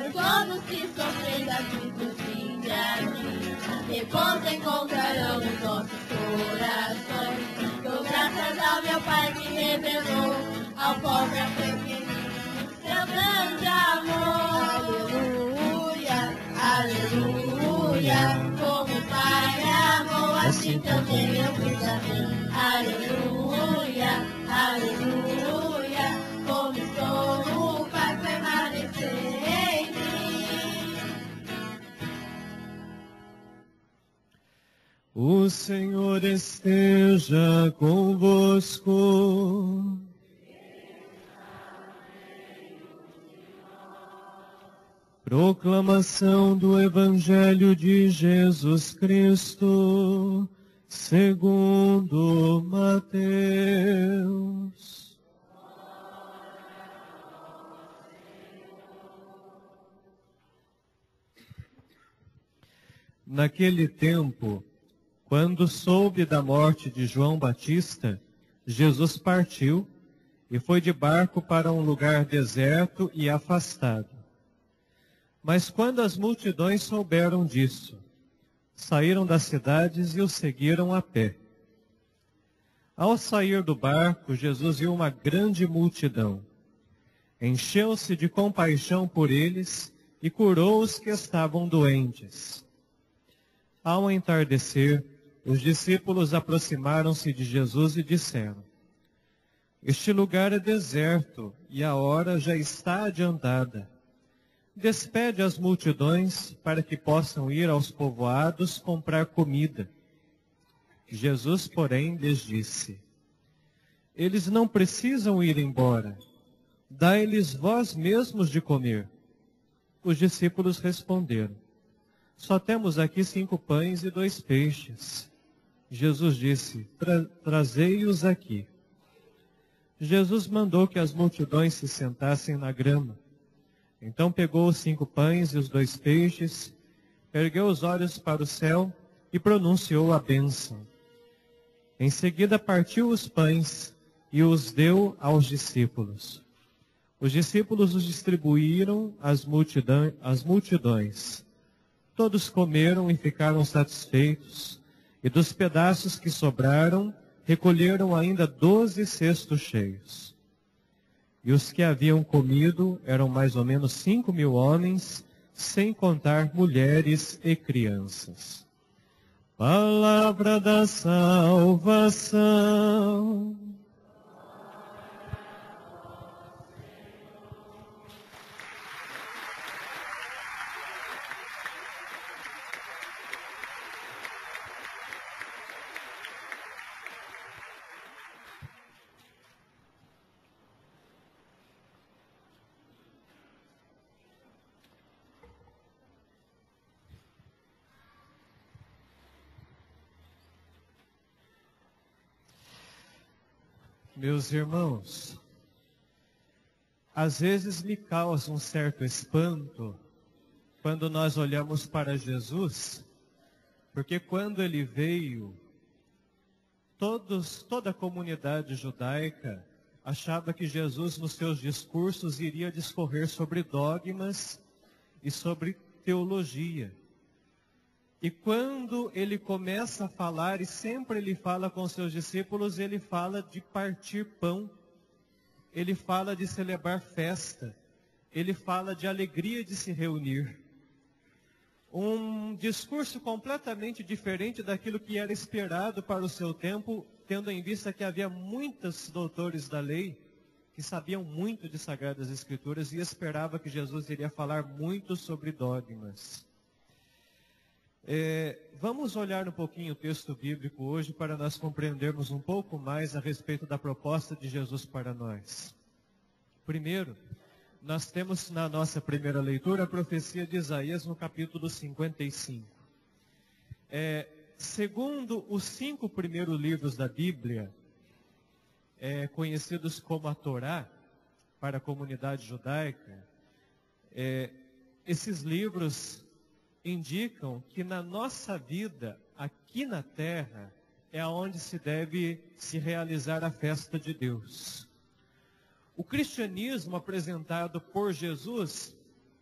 Pois todos que sofrem da Cristo vinde a mim. Repouso encontrarão os nossos corações. Dou graças ao meu Pai que revelou ao pobre a pequenino seu grande amor. Aleluia, aleluia. Como o Pai amou, assim também eu fiz a mim. Aleluia, aleluia. Como estou, o Pai permanecer em mim. O Senhor esteja convosco. Proclamação do Evangelho de Jesus Cristo, segundo Mateus. Naquele tempo, quando soube da morte de João Batista, Jesus partiu e foi de barco para um lugar deserto e afastado. Mas quando as multidões souberam disso, saíram das cidades e o seguiram a pé. Ao sair do barco, Jesus viu uma grande multidão. Encheu-se de compaixão por eles e curou os que estavam doentes. Ao entardecer, os discípulos aproximaram-se de Jesus e disseram: Este lugar é deserto e a hora já está adiantada. Despede as multidões para que possam ir aos povoados comprar comida. Jesus, porém, lhes disse: Eles não precisam ir embora. Dai-lhes vós mesmos de comer. Os discípulos responderam: Só temos aqui 5 pães e 2 peixes. Jesus disse: Trazei-os aqui. Jesus mandou que as multidões se sentassem na grama. Então pegou os 5 pães e os 2 peixes, ergueu os olhos para o céu e pronunciou a bênção. Em seguida partiu os pães e os deu aos discípulos. Os discípulos os distribuíram às multidões. Todos comeram e ficaram satisfeitos, e dos pedaços que sobraram, recolheram ainda 12 cestos cheios. E os que haviam comido eram mais ou menos 5.000 homens, sem contar mulheres e crianças. Palavra da salvação. Meus irmãos, às vezes me causa um certo espanto quando nós olhamos para Jesus, porque quando ele veio, toda a comunidade judaica achava que Jesus, nos seus discursos, iria discorrer sobre dogmas e sobre teologia. E quando ele começa a falar, e sempre ele fala com seus discípulos, ele fala de partir pão, ele fala de celebrar festa, ele fala de alegria de se reunir. Um discurso completamente diferente daquilo que era esperado para o seu tempo, tendo em vista que havia muitos doutores da lei que sabiam muito de Sagradas Escrituras e esperava que Jesus iria falar muito sobre dogmas. Vamos olhar um pouquinho o texto bíblico hoje para nós compreendermos um pouco mais a respeito da proposta de Jesus para nós. Primeiro, nós temos na nossa primeira leitura a profecia de Isaías no capítulo 55. Segundo os 5 primeiros livros da Bíblia, conhecidos como a Torá, para a comunidade judaica, esses livros indicam que na nossa vida, aqui na terra, é onde se deve se realizar a festa de Deus. O cristianismo apresentado por Jesus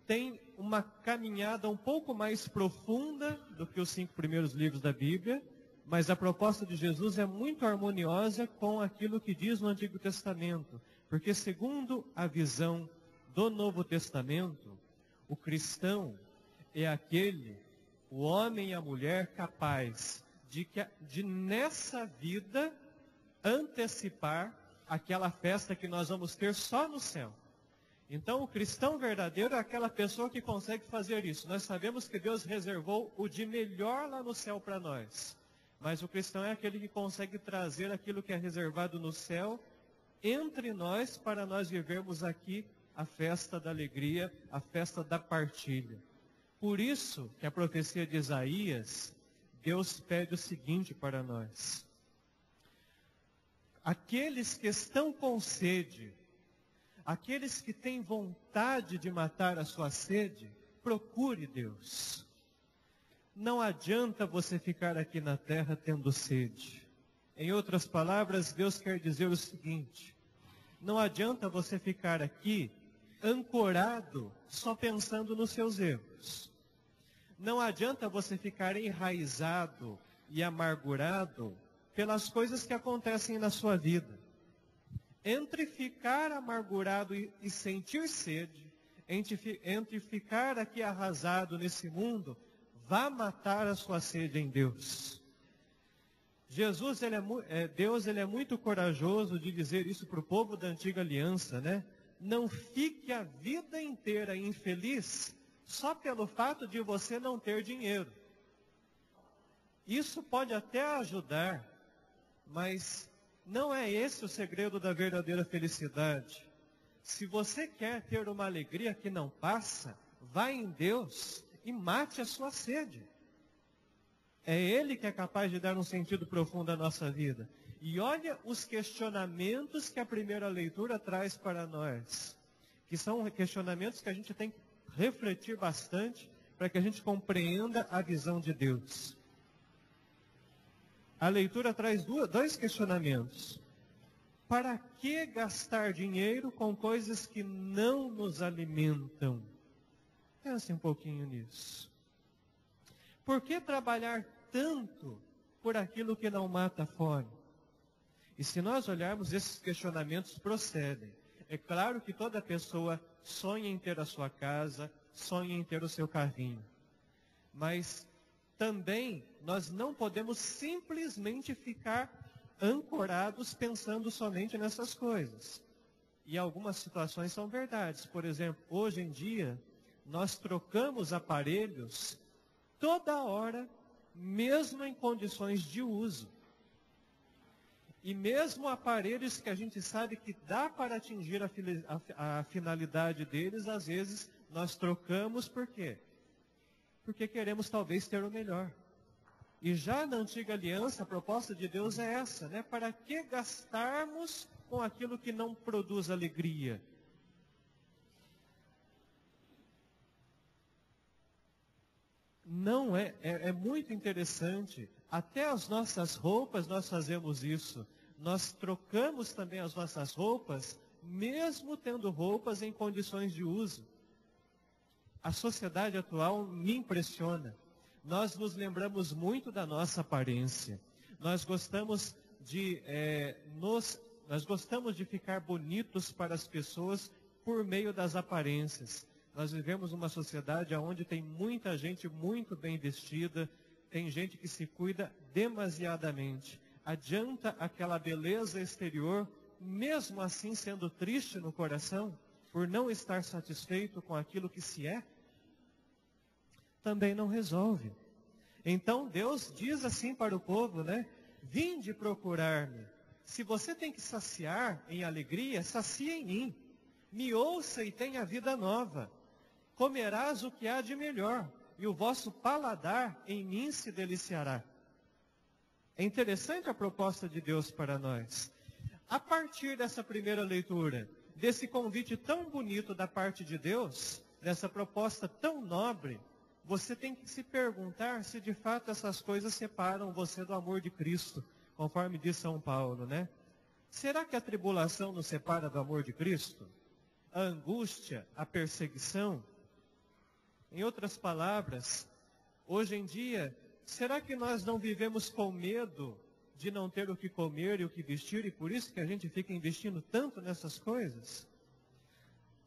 tem uma caminhada um pouco mais profunda do que os 5 primeiros livros da Bíblia, mas a proposta de Jesus é muito harmoniosa com aquilo que diz no Antigo Testamento, porque segundo a visão do Novo Testamento, o cristão é aquele, o homem e a mulher capaz de nessa vida antecipar aquela festa que nós vamos ter só no céu. Então, o cristão verdadeiro é aquela pessoa que consegue fazer isso. Nós sabemos que Deus reservou o de melhor lá no céu para nós. Mas o cristão é aquele que consegue trazer aquilo que é reservado no céu entre nós, para nós vivermos aqui a festa da alegria, a festa da partilha. Por isso que a profecia de Isaías, Deus pede o seguinte para nós: aqueles que estão com sede, aqueles que têm vontade de matar a sua sede, procure Deus. Não adianta você ficar aqui na terra tendo sede. Em outras palavras, Deus quer dizer o seguinte: não adianta você ficar aqui ancorado só pensando nos seus erros. Não adianta você ficar enraizado e amargurado pelas coisas que acontecem na sua vida. Entre ficar amargurado e sentir sede, entre ficar aqui arrasado nesse mundo, vá matar a sua sede em Deus. Deus ele é muito corajoso de dizer isso para o povo da antiga aliança, né? Não fique a vida inteira infeliz só pelo fato de você não ter dinheiro. Isso pode até ajudar, mas não é esse o segredo da verdadeira felicidade. Se você quer ter uma alegria que não passa, vá em Deus e mate a sua sede. É Ele que é capaz de dar um sentido profundo à nossa vida. E olha os questionamentos que a primeira leitura traz para nós, que são questionamentos que a gente tem que refletir bastante para que a gente compreenda a visão de Deus. A leitura traz dois questionamentos. Para que gastar dinheiro com coisas que não nos alimentam? Pense um pouquinho nisso. Por que trabalhar tanto por aquilo que não mata a fome? E se nós olharmos, esses questionamentos procedem. É claro que toda pessoa sonha em ter a sua casa, sonha em ter o seu carrinho. Mas também nós não podemos simplesmente ficar ancorados pensando somente nessas coisas. E algumas situações são verdades. Por exemplo, hoje em dia, nós trocamos aparelhos toda hora, mesmo em condições de uso. E mesmo aparelhos que a gente sabe que dá para atingir a finalidade deles, às vezes nós trocamos por quê? Porque queremos talvez ter o melhor. E já na antiga aliança, a proposta de Deus é essa, né? Para que gastarmos com aquilo que não produz alegria? Não é muito interessante. Até as nossas roupas nós fazemos isso. Nós trocamos também as nossas roupas, mesmo tendo roupas em condições de uso. A sociedade atual me impressiona. Nós nos lembramos muito da nossa aparência. Nós gostamos de ficar bonitos para as pessoas por meio das aparências. Nós vivemos uma sociedade onde tem muita gente muito bem vestida, tem gente que se cuida demasiadamente. Adianta aquela beleza exterior, mesmo assim sendo triste no coração, por não estar satisfeito com aquilo que se é? Também não resolve. Então Deus diz assim para o povo, né? Vinde procurar-me. Se você tem que saciar em alegria, sacia em mim. Me ouça e tenha vida nova. Comerás o que há de melhor, e o vosso paladar em mim se deliciará. É interessante a proposta de Deus para nós. A partir dessa primeira leitura, desse convite tão bonito da parte de Deus, dessa proposta tão nobre, você tem que se perguntar se de fato essas coisas separam você do amor de Cristo, conforme diz São Paulo, né? Será que a tribulação nos separa do amor de Cristo? A angústia, a perseguição? Em outras palavras, hoje em dia, será que nós não vivemos com medo de não ter o que comer e o que vestir, e por isso que a gente fica investindo tanto nessas coisas?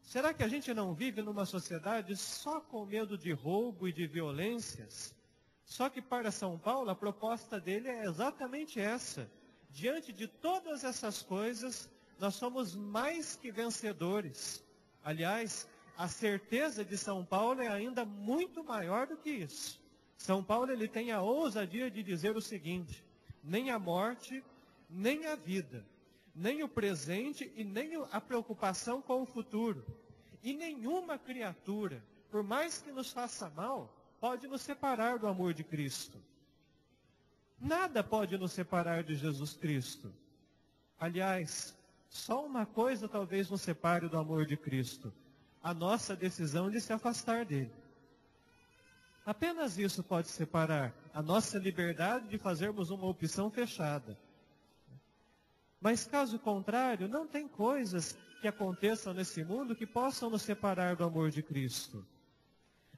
Será que a gente não vive numa sociedade só com medo de roubo e de violências? Só que para São Paulo, a proposta dele é exatamente essa. Diante de todas essas coisas, nós somos mais que vencedores. Aliás, a certeza de São Paulo é ainda muito maior do que isso. São Paulo ele tem a ousadia de dizer o seguinte: nem a morte, nem a vida, nem o presente e nem a preocupação com o futuro, e nenhuma criatura, por mais que nos faça mal, pode nos separar do amor de Cristo. Nada pode nos separar de Jesus Cristo. Aliás, só uma coisa talvez nos separe do amor de Cristo: a nossa decisão de se afastar dele. Apenas isso pode separar a nossa liberdade de fazermos uma opção fechada. Mas caso contrário, não tem coisas que aconteçam nesse mundo que possam nos separar do amor de Cristo.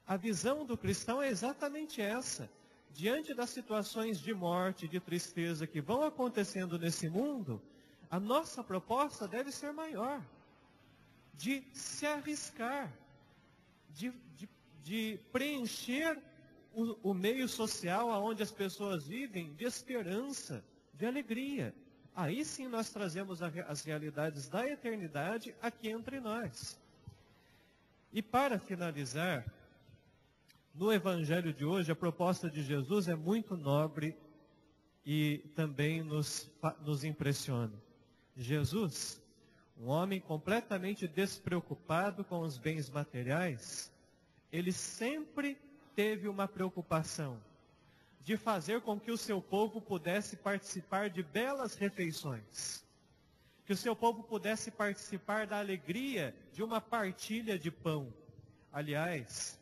A visão do cristão é exatamente essa. Diante das situações de morte, de tristeza que vão acontecendo nesse mundo, a nossa proposta deve ser maior. De se arriscar, de preencher o meio social onde as pessoas vivem de esperança, de alegria. Aí sim nós trazemos as realidades da eternidade aqui entre nós. E para finalizar, no Evangelho de hoje, a proposta de Jesus é muito nobre e também nos impressiona. Jesus, um homem completamente despreocupado com os bens materiais, ele sempre teve uma preocupação de fazer com que o seu povo pudesse participar de belas refeições, que o seu povo pudesse participar da alegria de uma partilha de pão. Aliás,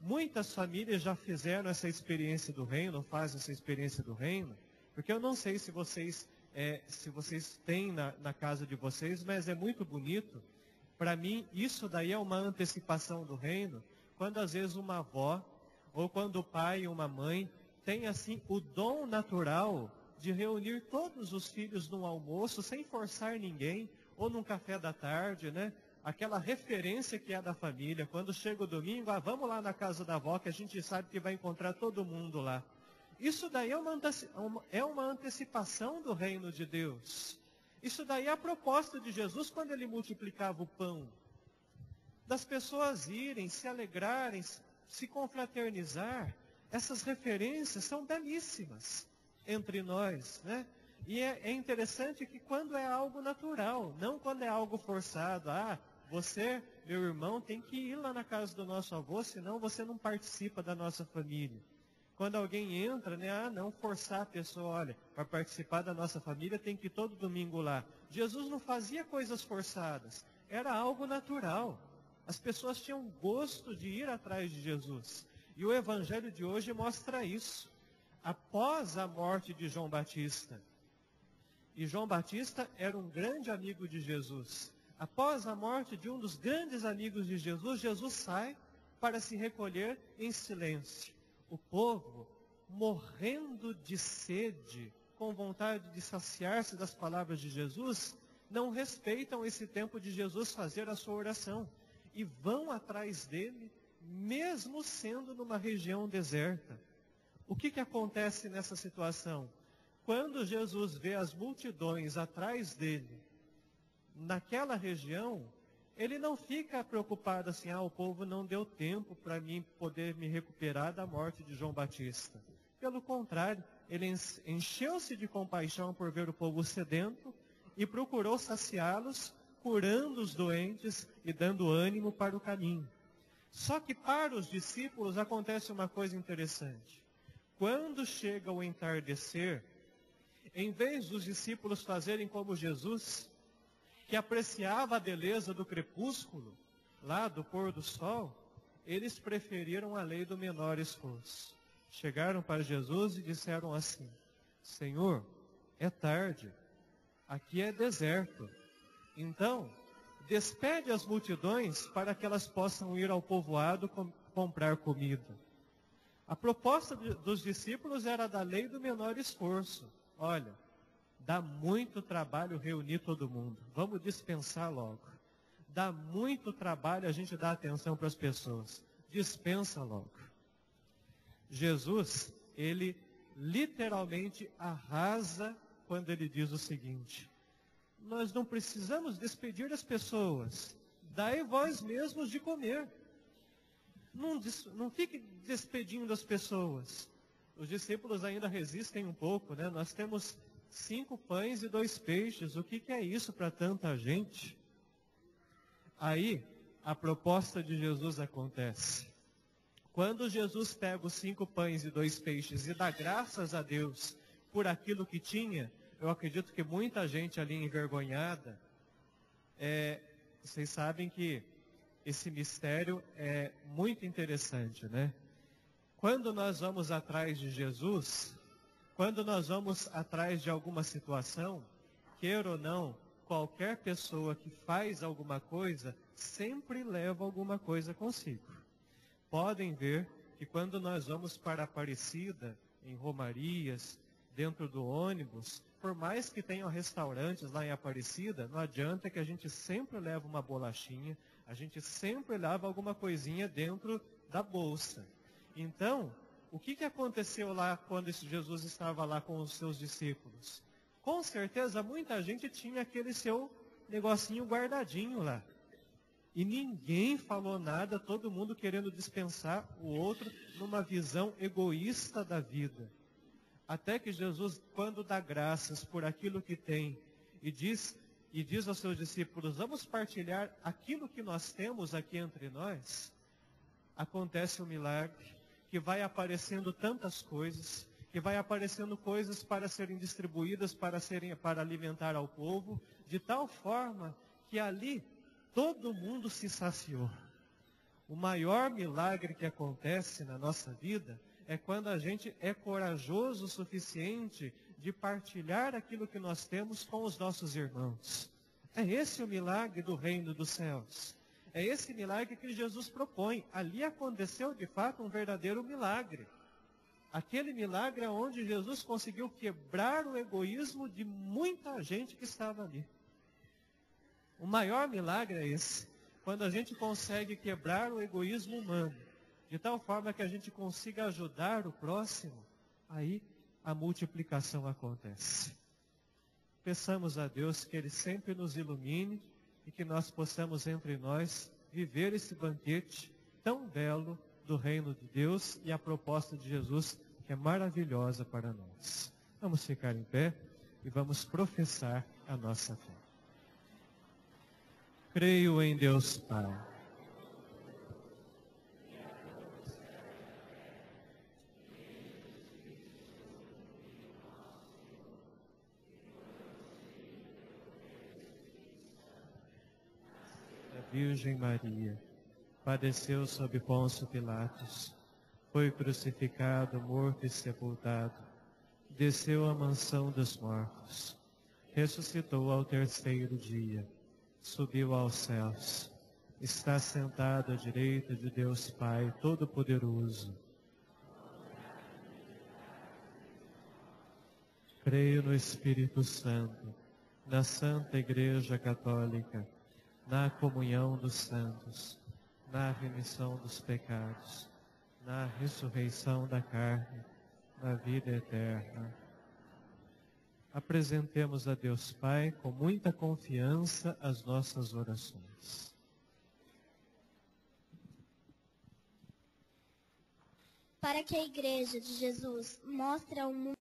muitas famílias já fizeram essa experiência do reino, fazem essa experiência do reino, porque eu não sei se vocês têm na casa de vocês, mas é muito bonito. Para mim, isso daí é uma antecipação do reino, quando às vezes uma avó, ou quando o pai e uma mãe têm assim o dom natural de reunir todos os filhos num almoço, sem forçar ninguém, ou num café da tarde, né? Aquela referência que é da família, quando chega o domingo, vamos lá na casa da avó, que a gente sabe que vai encontrar todo mundo lá. Isso daí é uma antecipação do reino de Deus. Isso daí é a proposta de Jesus quando ele multiplicava o pão. Das pessoas irem, se alegrarem, se confraternizar. Essas referências são belíssimas entre nós, né? E é interessante que quando é algo natural, não quando é algo forçado. Você, meu irmão, tem que ir lá na casa do nosso avô, senão você não participa da nossa família. Quando alguém entra, né? Não forçar a pessoa, olha, para participar da nossa família tem que ir todo domingo lá. Jesus não fazia coisas forçadas, era algo natural. As pessoas tinham gosto de ir atrás de Jesus. E o Evangelho de hoje mostra isso. Após a morte de João Batista, e João Batista era um grande amigo de Jesus. Após a morte de um dos grandes amigos de Jesus, Jesus sai para se recolher em silêncio. O povo, morrendo de sede, com vontade de saciar-se das palavras de Jesus, não respeitam esse tempo de Jesus fazer a sua oração. E vão atrás dele, mesmo sendo numa região deserta. O que acontece nessa situação? Quando Jesus vê as multidões atrás dele, naquela região, ele não fica preocupado assim, o povo não deu tempo para mim poder me recuperar da morte de João Batista. Pelo contrário, ele encheu-se de compaixão por ver o povo sedento e procurou saciá-los, curando os doentes e dando ânimo para o caminho. Só que para os discípulos acontece uma coisa interessante. Quando chega o entardecer, em vez dos discípulos fazerem como Jesus, que apreciava a beleza do crepúsculo, lá do pôr do sol, eles preferiram a lei do menor esforço. Chegaram para Jesus e disseram assim: Senhor, é tarde, aqui é deserto. Então, despede as multidões para que elas possam ir ao povoado comprar comida. A proposta dos discípulos era da lei do menor esforço. Olha, dá muito trabalho reunir todo mundo. Vamos dispensar logo. Dá muito trabalho a gente dar atenção para as pessoas. Dispensa logo. Jesus, ele literalmente arrasa quando ele diz o seguinte: nós não precisamos despedir as pessoas. Dai vós mesmos de comer. Não fique despedindo as pessoas. Os discípulos ainda resistem um pouco, né? Nós temos 5 pães e 2 peixes. O que é isso para tanta gente? Aí, a proposta de Jesus acontece. Quando Jesus pega os 5 pães e 2 peixes e dá graças a Deus por aquilo que tinha, eu acredito que muita gente ali envergonhada, vocês sabem que esse mistério é muito interessante, né? Quando nós vamos atrás de Jesus, quando nós vamos atrás de alguma situação, queira ou não, qualquer pessoa que faz alguma coisa, sempre leva alguma coisa consigo. Podem ver que quando nós vamos para Aparecida, em romarias, dentro do ônibus, por mais que tenham restaurantes lá em Aparecida, não adianta que a gente sempre leva uma bolachinha, a gente sempre leva alguma coisinha dentro da bolsa. Então, o que aconteceu lá quando Jesus estava lá com os seus discípulos? Com certeza, muita gente tinha aquele seu negocinho guardadinho lá. E ninguém falou nada, todo mundo querendo dispensar o outro numa visão egoísta da vida. Até que Jesus, quando dá graças por aquilo que tem, e diz aos seus discípulos: vamos partilhar aquilo que nós temos aqui entre nós, acontece um milagre, que vai aparecendo tantas coisas, que vai aparecendo coisas para serem distribuídas, para alimentar ao povo, de tal forma que ali todo mundo se saciou. O maior milagre que acontece na nossa vida é quando a gente é corajoso o suficiente de partilhar aquilo que nós temos com os nossos irmãos. É esse o milagre do reino dos céus. É esse milagre que Jesus propõe. Ali aconteceu de fato um verdadeiro milagre. Aquele milagre é onde Jesus conseguiu quebrar o egoísmo de muita gente que estava ali. O maior milagre é esse. Quando a gente consegue quebrar o egoísmo humano, de tal forma que a gente consiga ajudar o próximo, aí a multiplicação acontece. Peçamos a Deus que Ele sempre nos ilumine e que nós possamos entre nós viver esse banquete tão belo do reino de Deus e a proposta de Jesus, que é maravilhosa para nós. Vamos ficar em pé e vamos professar a nossa fé. Creio em Deus Pai. A Virgem Maria padeceu sob Pôncio Pilatos, foi crucificado, morto e sepultado, desceu à mansão dos mortos, ressuscitou ao 3º dia, subiu aos céus, está sentado à direita de Deus Pai Todo-Poderoso. Creio no Espírito Santo, na Santa Igreja Católica, na comunhão dos santos, na remissão dos pecados, na ressurreição da carne, na vida eterna. Apresentemos a Deus Pai com muita confiança as nossas orações. Para que a Igreja de Jesus mostre ao mundo